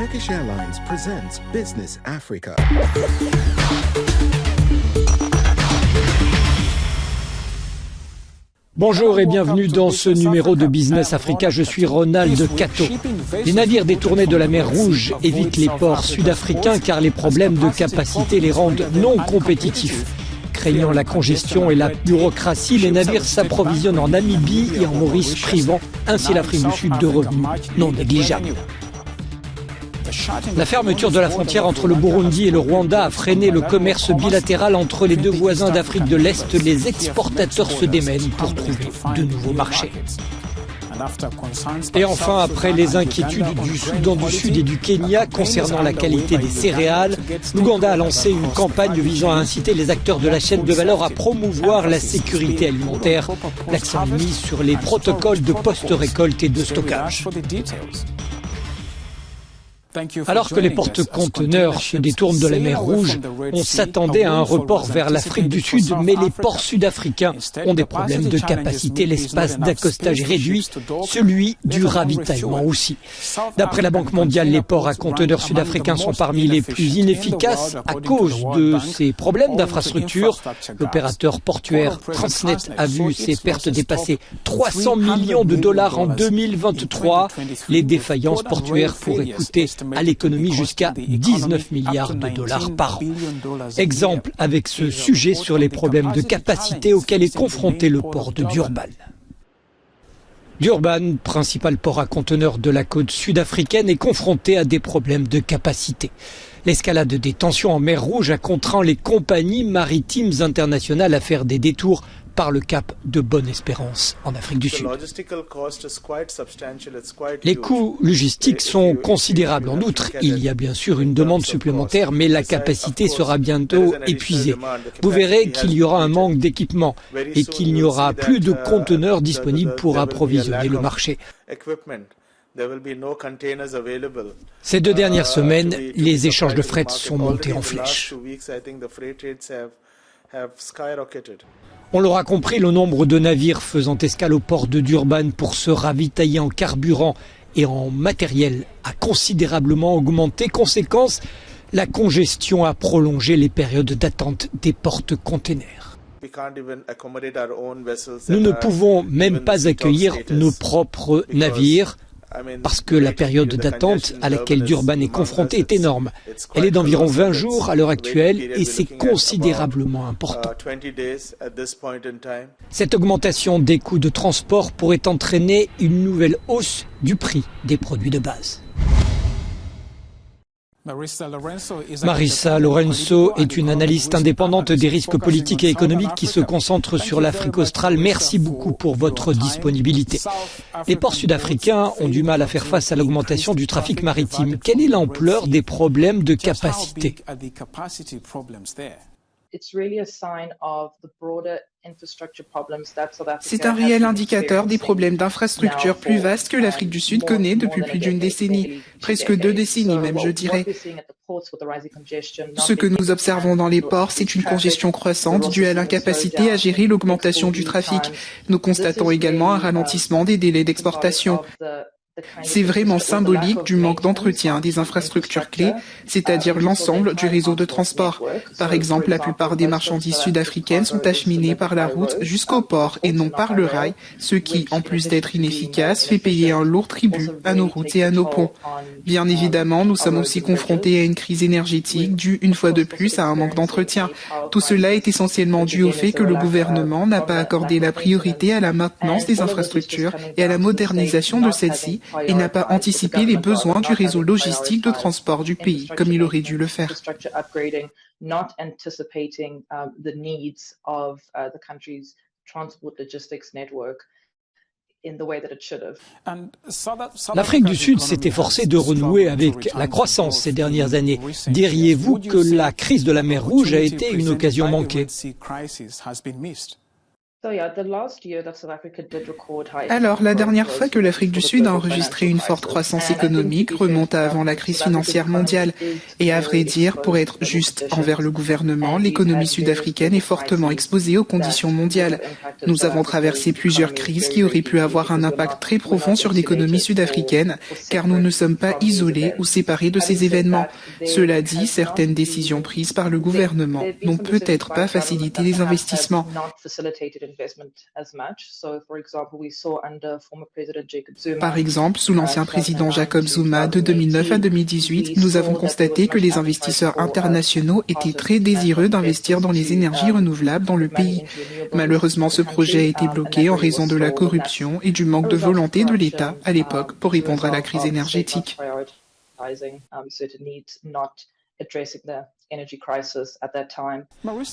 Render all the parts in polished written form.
Turkish Airlines presents Business Africa. Bonjour et bienvenue dans ce numéro de Business Africa. Je suis Ronald Cato. Les navires détournés de la mer Rouge évitent les ports sud-africains car les problèmes de capacité les rendent non compétitifs. Craignant la congestion et la bureaucratie, les navires s'approvisionnent en Namibie et en Maurice, privant ainsi l'Afrique du Sud de revenus non négligeables. La fermeture de la frontière entre le Burundi et le Rwanda a freiné le commerce bilatéral entre les deux voisins d'Afrique de l'Est. Les exportateurs se démènent pour trouver de nouveaux marchés. Et enfin, après les inquiétudes du Soudan du Sud et du Kenya concernant la qualité des céréales, l'Ouganda a lancé une campagne visant à inciter les acteurs de la chaîne de valeur à promouvoir la sécurité alimentaire. L'accent est mis sur les protocoles de post-récolte et de stockage. Alors que les porte-conteneurs se détournent de la mer Rouge, on s'attendait à un report vers l'Afrique du Sud, mais les ports sud-africains ont des problèmes de capacité. L'espace d'accostage est réduit, celui du ravitaillement aussi. D'après la Banque mondiale, les ports à conteneurs sud-africains sont parmi les plus inefficaces à cause de ces problèmes d'infrastructure. L'opérateur portuaire Transnet a vu ses pertes dépasser 300 millions de dollars en 2023. Les défaillances portuaires pourraient coûter à l'économie jusqu'à 19 milliards de dollars par an. Exemple avec ce sujet sur les problèmes de capacité auxquels est confronté le port de Durban. Durban, principal port à conteneurs de la côte sud-africaine, est confronté à des problèmes de capacité. L'escalade des tensions en mer Rouge a contraint les compagnies maritimes internationales à faire des détours par le cap de Bonne-Espérance en Afrique du Sud. Les coûts logistiques sont considérables. En outre, il y a bien sûr une demande supplémentaire, mais la capacité sera bientôt épuisée. Vous verrez qu'il y aura un manque d'équipement et qu'il n'y aura plus de conteneurs disponibles pour approvisionner le marché. Ces 2 dernières semaines, les échanges de fret sont montés en flèche. On l'aura compris, le nombre de navires faisant escale au port de Durban pour se ravitailler en carburant et en matériel a considérablement augmenté. Conséquence, la congestion a prolongé les périodes d'attente des porte-containers. Nous ne pouvons même pas accueillir nos propres navires parce que la période d'attente à laquelle Durban est confronté est énorme. Elle est d'environ 20 jours à l'heure actuelle et c'est considérablement important. Cette augmentation des coûts de transport pourrait entraîner une nouvelle hausse du prix des produits de base. Marissa Lorenzo est une analyste indépendante des risques politiques et économiques qui se concentre sur l'Afrique australe. Merci beaucoup pour votre disponibilité. Les ports sud-africains ont du mal à faire face à l'augmentation du trafic maritime. Quelle est l'ampleur des problèmes de capacité ? C'est un réel indicateur des problèmes d'infrastructure plus vastes que l'Afrique du Sud connaît depuis plus d'une décennie, presque 2 décennies même, je dirais. Ce que nous observons dans les ports, c'est une congestion croissante due à l'incapacité à gérer l'augmentation du trafic. Nous constatons également un ralentissement des délais d'exportation. C'est vraiment symbolique du manque d'entretien des infrastructures clés, c'est-à-dire l'ensemble du réseau de transport. Par exemple, la plupart des marchandises sud-africaines sont acheminées par la route jusqu'au port et non par le rail, ce qui, en plus d'être inefficace, fait payer un lourd tribut à nos routes et à nos ponts. Bien évidemment, nous sommes aussi confrontés à une crise énergétique due, une fois de plus, à un manque d'entretien. Tout cela est essentiellement dû au fait que le gouvernement n'a pas accordé la priorité à la maintenance des infrastructures et à la modernisation de celles-ci, et n'a pas anticipé les besoins du réseau logistique de transport du pays, comme il aurait dû le faire. L'Afrique du Sud s'est efforcée de renouer avec la croissance ces dernières années. Diriez-vous que la crise de la mer Rouge a été une occasion manquée ? Alors, la dernière fois que l'Afrique du Sud a enregistré une forte croissance économique remonte à avant la crise financière mondiale. Et à vrai dire, pour être juste envers le gouvernement, l'économie sud-africaine est fortement exposée aux conditions mondiales. Nous avons traversé plusieurs crises qui auraient pu avoir un impact très profond sur l'économie sud-africaine, car nous ne sommes pas isolés ou séparés de ces événements. Cela dit, certaines décisions prises par le gouvernement n'ont peut-être pas facilité les investissements. Par exemple, sous l'ancien président Jacob Zuma de 2009 à 2018, nous avons constaté que les investisseurs internationaux étaient très désireux d'investir dans les énergies renouvelables dans le pays. Malheureusement, ce projet a été bloqué en raison de la corruption et du manque de volonté de l'État à l'époque pour répondre à la crise énergétique.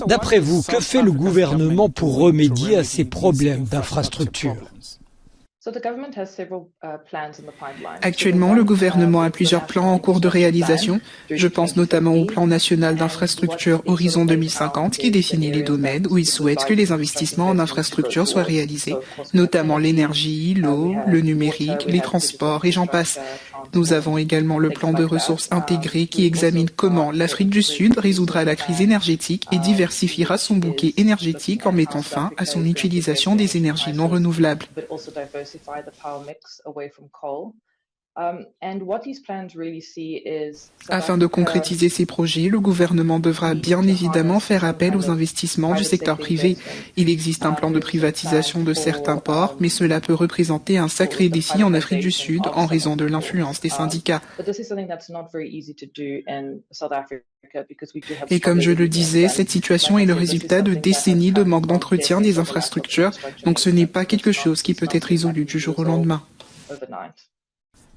D'après vous, que fait le gouvernement pour remédier à ces problèmes d'infrastructure ? Actuellement, le gouvernement a plusieurs plans en cours de réalisation. Je pense notamment au plan national d'infrastructure Horizon 2050 qui définit les domaines où il souhaite que les investissements en infrastructure soient réalisés, notamment l'énergie, l'eau, le numérique, les transports et j'en passe. Nous avons également le plan de ressources intégrées qui examine comment l'Afrique du Sud résoudra la crise énergétique et diversifiera son bouquet énergétique en mettant fin à son utilisation des énergies non renouvelables. Afin de concrétiser ces projets, le gouvernement devra bien évidemment faire appel aux investissements du secteur privé. Il existe un plan de privatisation de certains ports, mais cela peut représenter un sacré défi en Afrique du Sud en raison de l'influence des syndicats. Et comme je le disais, cette situation est le résultat de décennies de manque d'entretien des infrastructures, donc ce n'est pas quelque chose qui peut être résolu du jour au lendemain.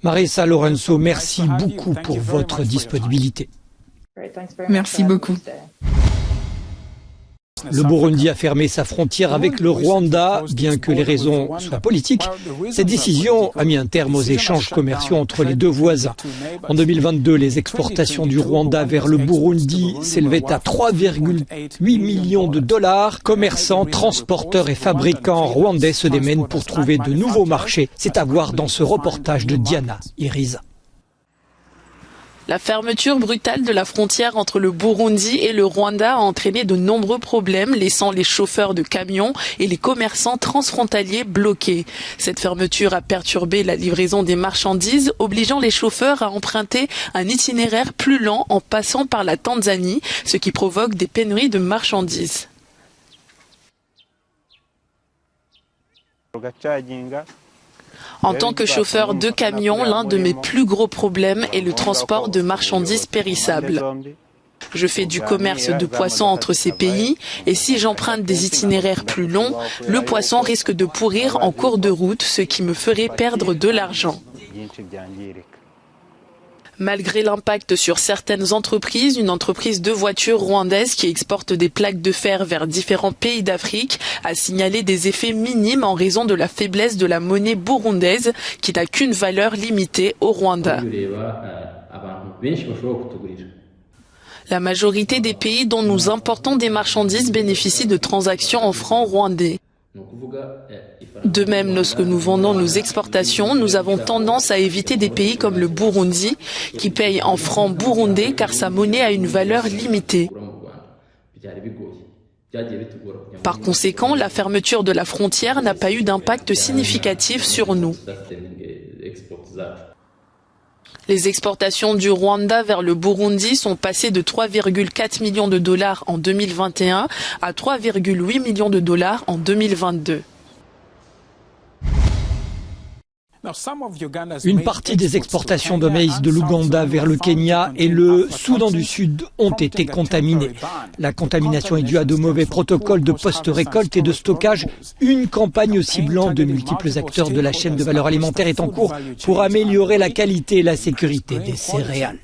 Marisa Lorenzo, merci beaucoup pour votre disponibilité. Merci beaucoup. Le Burundi a fermé sa frontière avec le Rwanda, bien que les raisons soient politiques. Cette décision a mis un terme aux échanges commerciaux entre les deux voisins. En 2022, les exportations du Rwanda vers le Burundi s'élevaient à 3,8 millions de dollars. Commerçants, transporteurs et fabricants rwandais se démènent pour trouver de nouveaux marchés. C'est à voir dans ce reportage de Diana Iriza. La fermeture brutale de la frontière entre le Burundi et le Rwanda a entraîné de nombreux problèmes, laissant les chauffeurs de camions et les commerçants transfrontaliers bloqués. Cette fermeture a perturbé la livraison des marchandises, obligeant les chauffeurs à emprunter un itinéraire plus lent en passant par la Tanzanie, ce qui provoque des pénuries de marchandises. En tant que chauffeur de camion, l'un de mes plus gros problèmes est le transport de marchandises périssables. Je fais du commerce de poissons entre ces pays et si j'emprunte des itinéraires plus longs, le poisson risque de pourrir en cours de route, ce qui me ferait perdre de l'argent. Malgré l'impact sur certaines entreprises, une entreprise de voitures rwandaise qui exporte des plaques de fer vers différents pays d'Afrique a signalé des effets minimes en raison de la faiblesse de la monnaie burundaise qui n'a qu'une valeur limitée au Rwanda. La majorité des pays dont nous importons des marchandises bénéficient de transactions en francs rwandais. De même, lorsque nous vendons nos exportations, nous avons tendance à éviter des pays comme le Burundi, qui paye en francs burundais car sa monnaie a une valeur limitée. Par conséquent, la fermeture de la frontière n'a pas eu d'impact significatif sur nous. Les exportations du Rwanda vers le Burundi sont passées de 3,4 millions de dollars en 2021 à 3,8 millions de dollars en 2022. Une partie des exportations de maïs de l'Ouganda vers le Kenya et le Soudan du Sud ont été contaminées. La contamination est due à de mauvais protocoles de post-récolte et de stockage. Une campagne ciblant de multiples acteurs de la chaîne de valeur alimentaire est en cours pour améliorer la qualité et la sécurité des céréales.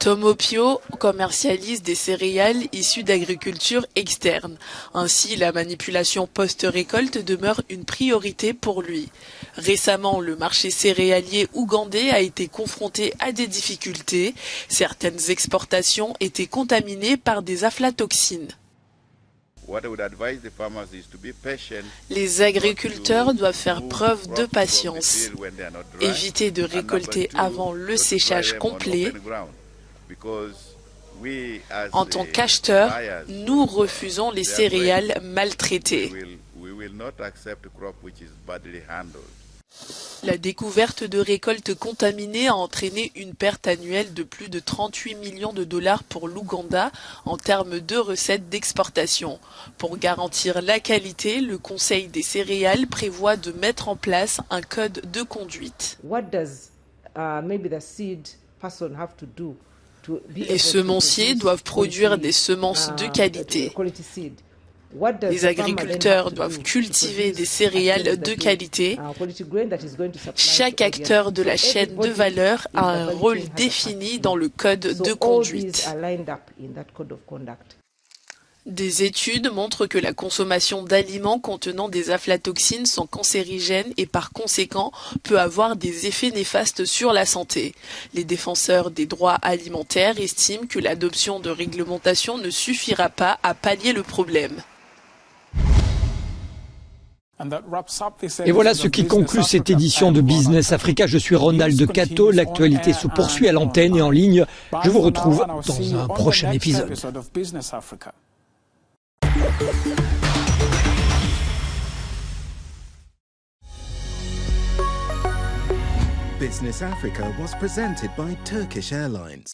Tom Opio commercialise des céréales issues d'agriculture externe. Ainsi, la manipulation post-récolte demeure une priorité pour lui. Récemment, le marché céréalier ougandais a été confronté à des difficultés. Certaines exportations étaient contaminées par des aflatoxines. Les agriculteurs doivent faire preuve de patience, éviter de récolter avant le séchage complet. En tant qu'acheteurs, nous refusons les céréales maltraitées. La découverte de récoltes contaminées a entraîné une perte annuelle de plus de 38 millions de dollars pour l'Ouganda en termes de recettes d'exportation. Pour garantir la qualité, le Conseil des céréales prévoit de mettre en place un code de conduite. Les semenciers doivent produire des semences de qualité. Les agriculteurs doivent cultiver des céréales de qualité. Chaque acteur de la chaîne de valeur a un rôle défini dans le code de conduite. Des études montrent que la consommation d'aliments contenant des aflatoxines sont cancérigènes et par conséquent peut avoir des effets néfastes sur la santé. Les défenseurs des droits alimentaires estiment que l'adoption de réglementations ne suffira pas à pallier le problème. Et voilà ce qui conclut cette édition de Business Africa. Je suis Ronald Cato. L'actualité se poursuit à l'antenne et en ligne. Je vous retrouve dans un prochain épisode. Business Africa was presented by Turkish Airlines.